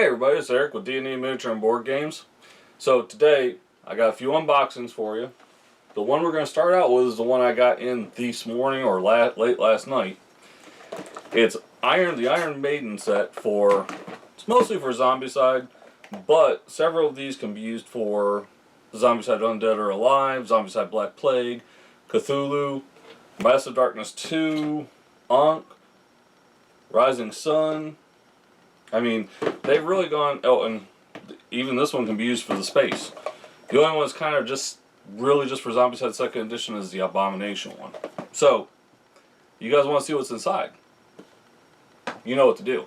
Hey everybody, it's Eric with D&D Miniature and Board Games. So today, I got a few unboxings for you. The one we're going to start out with is the one I got in this morning or late last night. It's the Iron Maiden set it's mostly for Zombicide, but several of these can be used for Zombicide Undead or Alive, Zombicide Black Plague, Cthulhu, Massive Darkness 2, Ankh, Rising Sun. I mean, they've really gone, and even this one can be used for the space. The only one that's kind of really just for Zombicide 2nd Edition is the Abomination one. So, you guys want to see what's inside? You know what to do.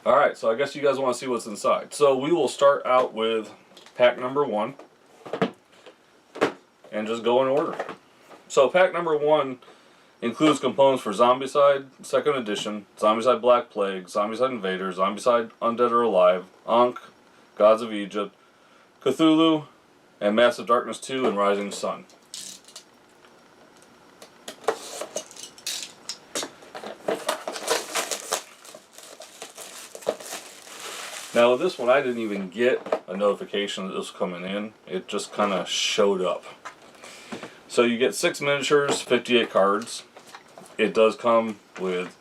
Alright, so I guess you guys want to see what's inside. So we will start out with pack number 1 and just go in order. So pack number 1 includes components for Zombicide 2nd Edition, Zombicide Black Plague, Zombicide Invader, Zombicide Undead or Alive, Ankh, Gods of Egypt, Cthulhu, and Massive Darkness 2 and Rising Sun. Now with this one, I didn't even get a notification that this was coming in. It just kind of showed up. So you get 6 miniatures, 58 cards. It does come with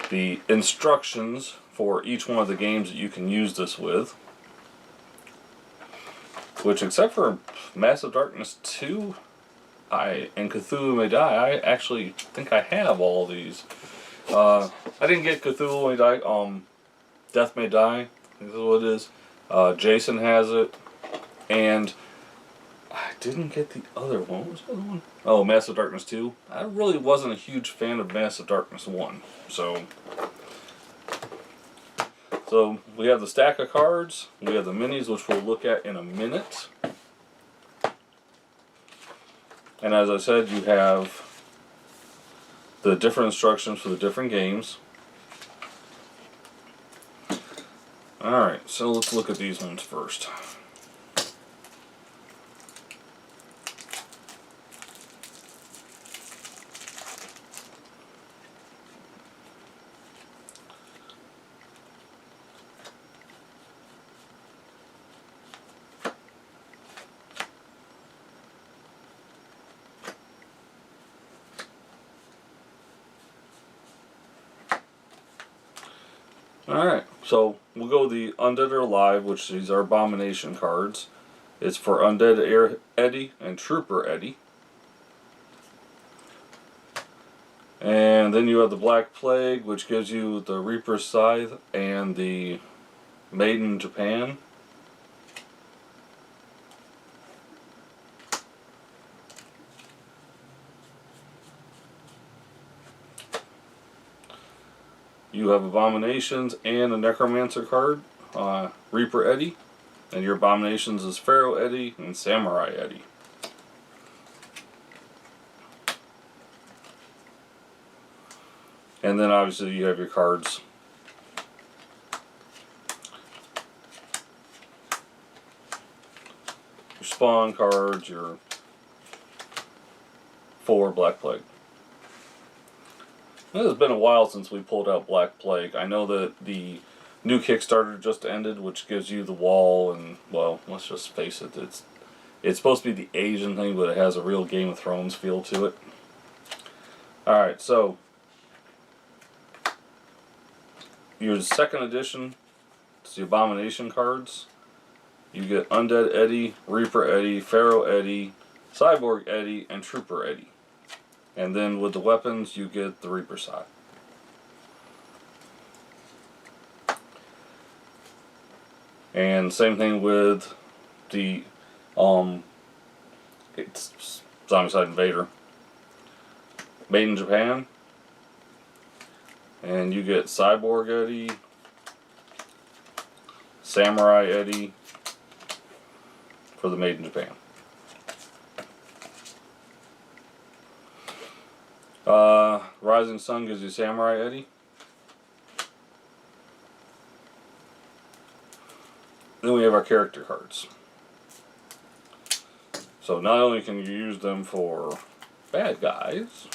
the instructions for each one of the games that you can use this with. Which, except for Massive Darkness 2 and Cthulhu May Die, I actually think I have all of these. I didn't get Cthulhu May Die. Death May Die, this is what it is. Jason has it, and I didn't get the other one. What was the other one? Oh, Massive Darkness 2. I really wasn't a huge fan of Massive Darkness 1. So we have the stack of cards, we have the minis, which we'll look at in a minute. And as I said, you have the different instructions for the different games. Alright, so let's look at these ones first. Alright, so we'll go the Undead or Alive, which these are Abomination cards. It's for Undead Eddie and Trooper Eddie. And then you have the Black Plague, which gives you the Reaper's Scythe and the Maiden Japan. You have Abominations and a Necromancer card, Reaper Eddie, and your Abominations is Pharaoh Eddie and Samurai Eddie. And then obviously you have your cards. Your Spawn cards, your 4 Black Plague. It has been a while since we pulled out Black Plague. I know that the new Kickstarter just ended, which gives you the wall, and, well, let's just face it, it's supposed to be the Asian thing, but it has a real Game of Thrones feel to it. Alright, so your 2nd edition, it's the Abomination cards. You get Undead Eddie, Reaper Eddie, Pharaoh Eddie, Cyborg Eddie, and Trooper Eddie. And then with the weapons, you get the Reaper Scythe. And same thing with the it's Zombicide Invader. Maiden Japan. And you get Cyborg Eddie, Samurai Eddie for the Maiden Japan. Rising Sun gives you Samurai Eddie. Then we have our character cards. So not only can you use them for bad guys,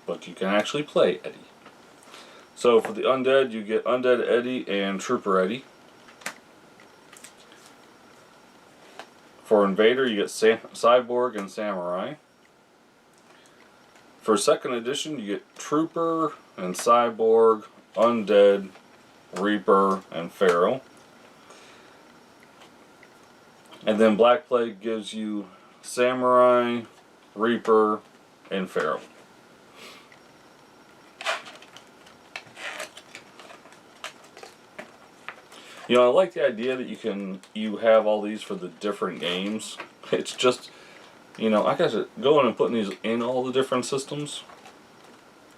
but you can actually play Eddie. So for the Undead, you get Undead Eddie and Trooper Eddie. For Invader, you get Cyborg and Samurai. For 2nd edition, you get Trooper and Cyborg, Undead, Reaper, and Pharaoh. And then Black Plague gives you Samurai, Reaper, and Pharaoh. You know, I like the idea that you have all these for the different games. It's just, you know, I gotta go in and putting these in all the different systems.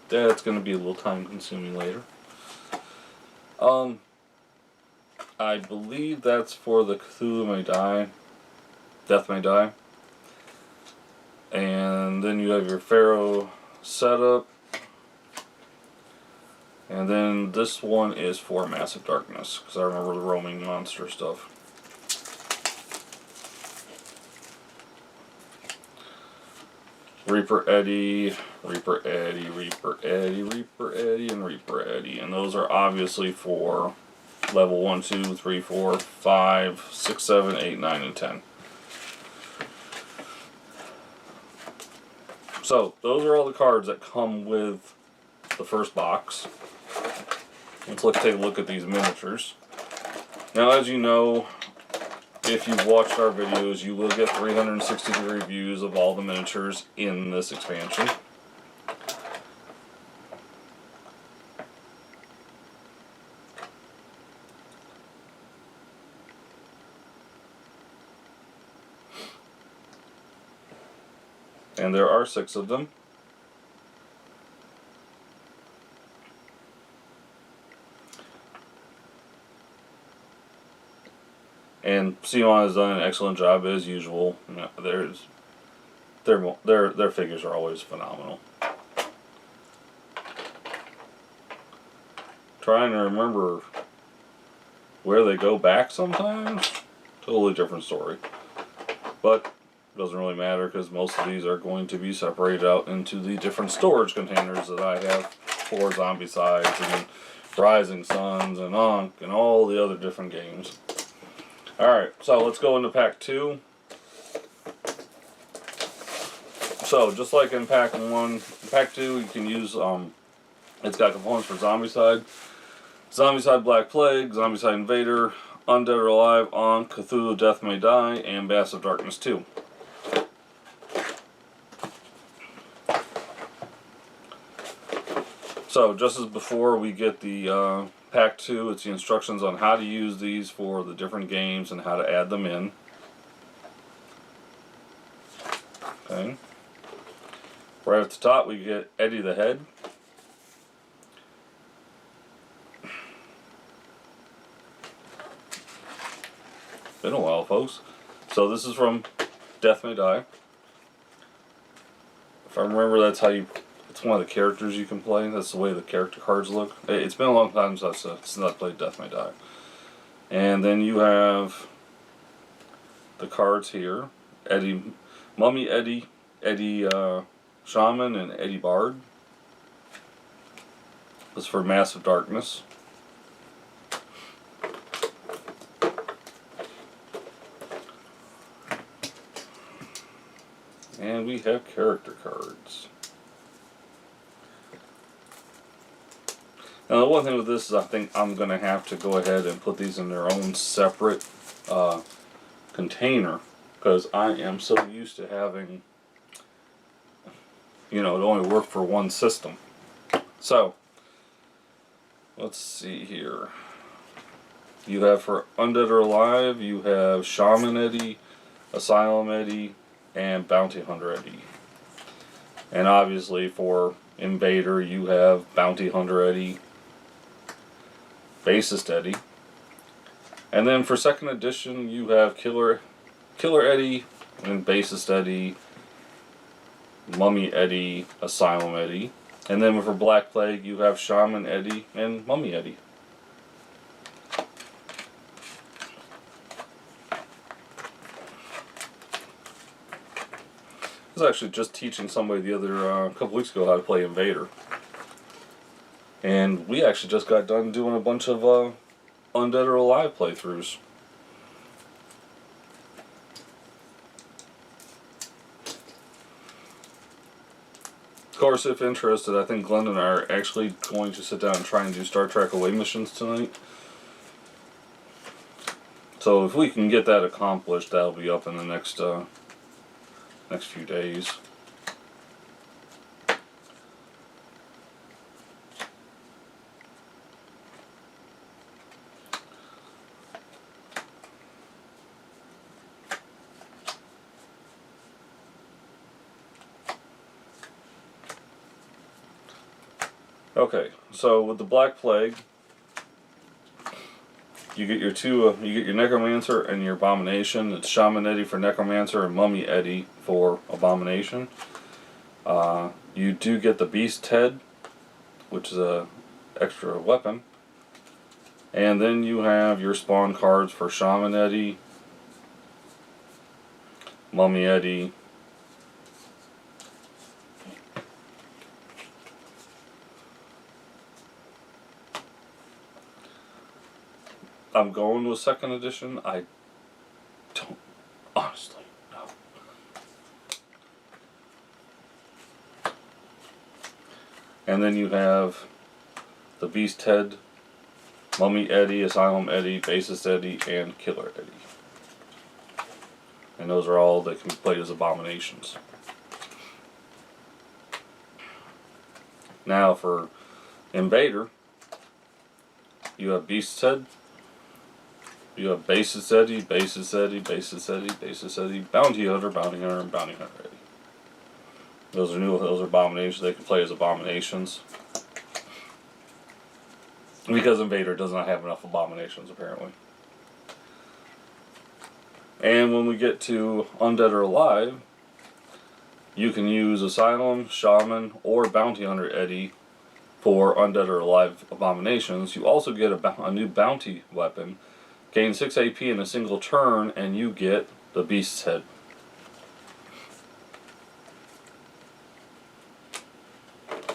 That's gonna be a little time consuming later. I believe that's for the Cthulhu May Die, Death May Die. And then you have your Pharaoh setup. And then this one is for Massive Darkness, because I remember the roaming monster stuff. Reaper Eddie, Reaper Eddie, Reaper Eddie, Reaper Eddie, and Reaper Eddie. And those are obviously for level 1, 2, 3, 4, 5, 6, 7, 8, 9, and 10. So, those are all the cards that come with the first box. Let's take a look at these miniatures. Now, as you know, if you've watched our videos, you will get 360-degree views of all the miniatures in this expansion. And there are 6 of them. And CMON has done an excellent job as usual. You know, their figures are always phenomenal. Trying to remember where they go back sometimes. Totally different story. But it doesn't really matter because most of these are going to be separated out into the different storage containers that I have for Zombicides and Rising Suns and Ankh and all the other different games. Alright, so let's go into pack 2. So, just like in pack 1, pack 2 you can use, it's got components for Zombicide, Zombicide Black Plague, Zombicide Invader, Undead or Alive, Ankh, Cthulhu Death May Die, and Massive Darkness 2. So, just as before, we get the pack 2, it's the instructions on how to use these for the different games and how to add them in. Okay. Right at the top, we get Eddie the Head. Been a while, folks. So, this is from Death May Die. If I remember, that's how you. It's one of the characters you can play. That's the way the character cards look. It's been a long time since I played Death May Die. And then you have the cards here. Eddie, Mummy Eddie, Eddie Shaman, and Eddie Bard. This is for Massive Darkness. And we have character cards. Now the one thing with this is I think I'm going to have to go ahead and put these in their own separate container, because I am so used to having, you know, it only work for one system. So, let's see here. You have for Undead or Alive, you have Shaman Eddie, Asylum Eddie, and Bounty Hunter Eddie. And obviously for Invader, you have Bounty Hunter Eddie, Bassist Eddie. And then for 2nd edition, you have Killer Eddie, and Bassist Eddie, Mummy Eddie, Asylum Eddie. And then for Black Plague, you have Shaman Eddie and Mummy Eddie. was actually just teaching somebody the other couple weeks ago how to play Invader. And we actually just got done doing a bunch of Undead or Alive playthroughs. Of course, if interested, I think Glenda and I are actually going to sit down and try and do Star Trek Away missions tonight. So if we can get that accomplished, that'll be up in the next few days. Okay, so with the Black Plague, you get your you get your Necromancer and your Abomination. It's Shaman Eddie for Necromancer and Mummy Eddie for Abomination. You do get the Beast Head, which is a extra weapon. And then you have your spawn cards for Shaman Eddie, Mummy Eddie, I'm going with 2nd edition. I don't honestly know. And then you have the Beast Head, Mummy Eddie, Asylum Eddie, Bassist Eddie, and Killer Eddie. And those are all that can be played as abominations. Now for Invader, you have Beast's Head, you have Bassist Eddie, Bassist Eddie, Bassist Eddie, Bassist Eddie, Bounty Hunter, and Bounty Hunter Eddie. Those are abominations. They can play as abominations. Because Invader does not have enough abominations, apparently. And when we get to Undead or Alive, you can use Asylum, Shaman, or Bounty Hunter Eddie for Undead or Alive abominations. You also get a new bounty weapon. Gain 6 AP in a single turn, and you get the Beast's Head.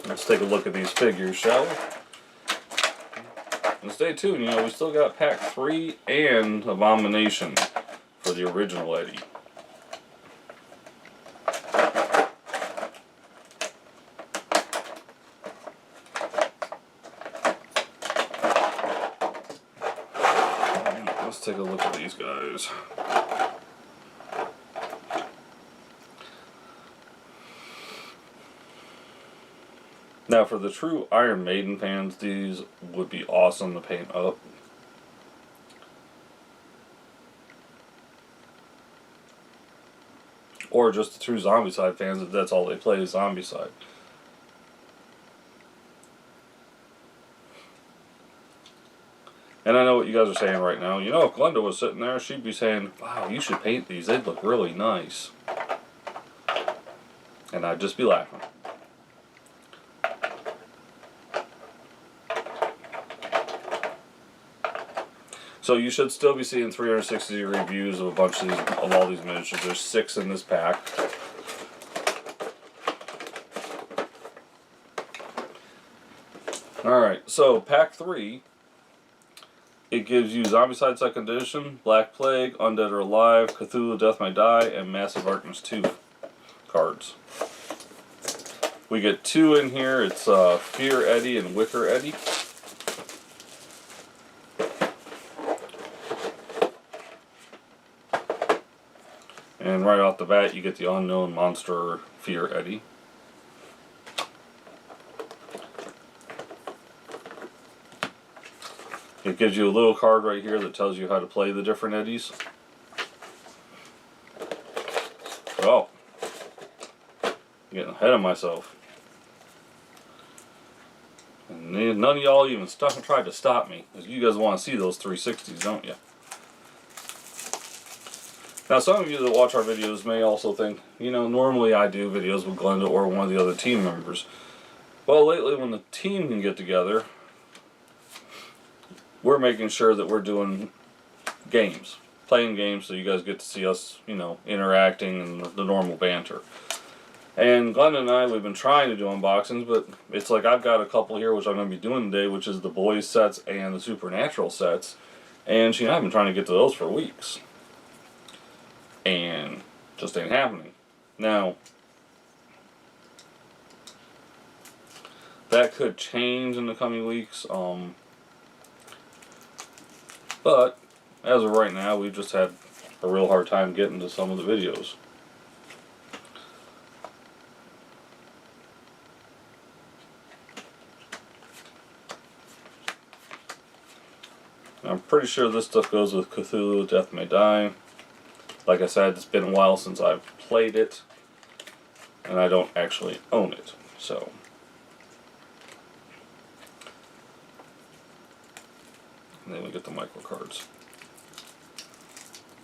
Let's take a look at these figures, shall we? And stay tuned, we still got Pack 3 and Abomination for the original Eddie. Let's take a look at these guys. Now for the true Iron Maiden fans, these would be awesome to paint up. Or just the true Zombicide fans, if that's all they play is Zombicide. And I know what you guys are saying right now. If Glenda was sitting there, she'd be saying, wow, you should paint these. They'd look really nice. And I'd just be laughing. So you should still be seeing 360-degree views of of all these miniatures. There's 6 in this pack. Alright, so Pack 3, it gives you Zombicide 2nd Edition, Black Plague, Undead or Alive, Cthulhu Death May Die, and Massive Darkness 2 cards. We get 2 in here. It's Fear Eddie and Wicker Eddie. And right off the bat, you get the Unknown Monster Fear Eddie. It gives you a little card right here that tells you how to play the different Eddies. Oh, I'm getting ahead of myself. And none of y'all even tried to stop me, because you guys want to see those 360s, don't you? Now, some of you that watch our videos may also think, normally I do videos with Glenda or one of the other team members. Well, lately when the team can get together, we're making sure that we're doing games. Playing games so you guys get to see us, interacting and the normal banter. And Glenda and I, we've been trying to do unboxings, but it's like I've got a couple here which I'm going to be doing today, which is the Boys sets and the Supernatural sets. And she and I have been trying to get to those for weeks. And just ain't happening. Now, that could change in the coming weeks. But as of right now, we've just had a real hard time getting to some of the videos. I'm pretty sure this stuff goes with Cthulhu, Death May Die. Like I said, it's been a while since I've played it, and I don't actually own it, so. And then we get the micro cards.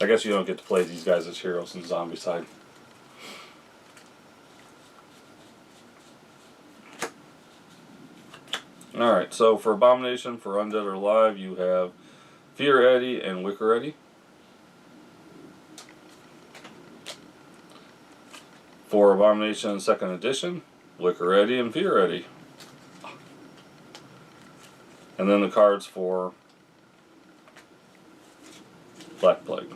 I guess you don't get to play these guys as heroes in Zombicide. Alright, so for Abomination, for Undead or Alive, you have Fear Eddie and Wicker Eddie. For Abomination 2nd Edition, Wicker Eddie and Fear Eddie. And then the cards for Black Plague.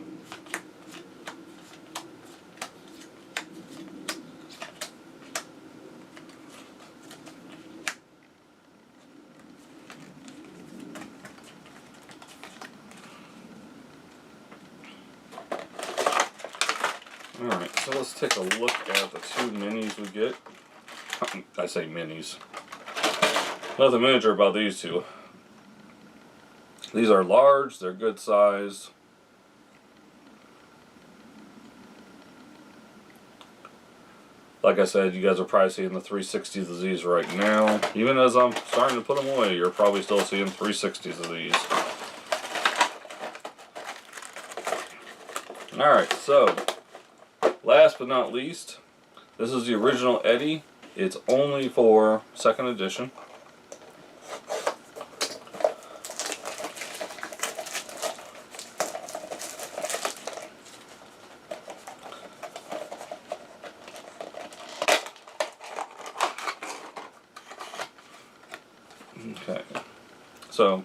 Alright, so let's take a look at the two minis we get. I say minis. Nothing miniature about these two. These are large, they're good size. Like I said, you guys are probably seeing the 360s of these right now. Even as I'm starting to put them away, you're probably still seeing 360s of these. Alright, so last but not least, this is the original Eddie. It's only for 2nd edition. Okay, so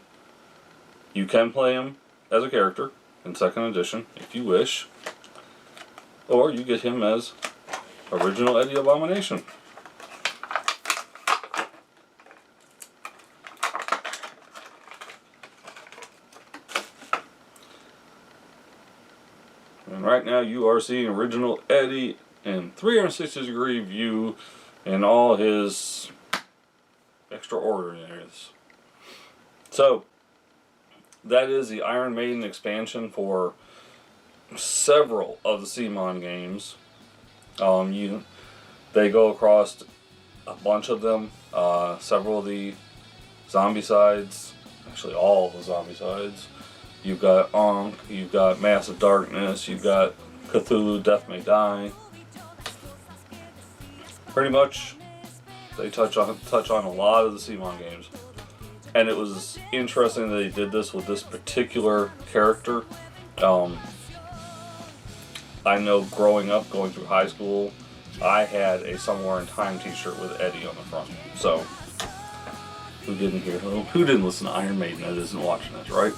you can play him as a character in 2nd edition if you wish, or you get him as original Eddie Abomination. And right now you are seeing original Eddie in 360-degree view in all his extraordinaries. So that is the Iron Maiden expansion for several of the CMON games. They go across a bunch of them. Several of the Zombicides, actually all of the Zombicides. You've got Ankh, you've got Massive Darkness, you've got Cthulhu, Death May Die. Pretty much, they touch on a lot of the CMON games. And it was interesting that they did this with this particular character. I know growing up, going through high school, I had a Somewhere in Time t-shirt with Eddie on the front. So, who didn't listen to Iron Maiden that isn't watching this, right?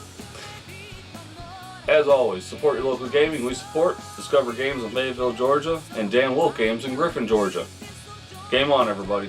As always, support your local gaming. We support Discover Games in Fayetteville, Georgia, and Dan Wolf Games in Griffin, Georgia. Game on, everybody.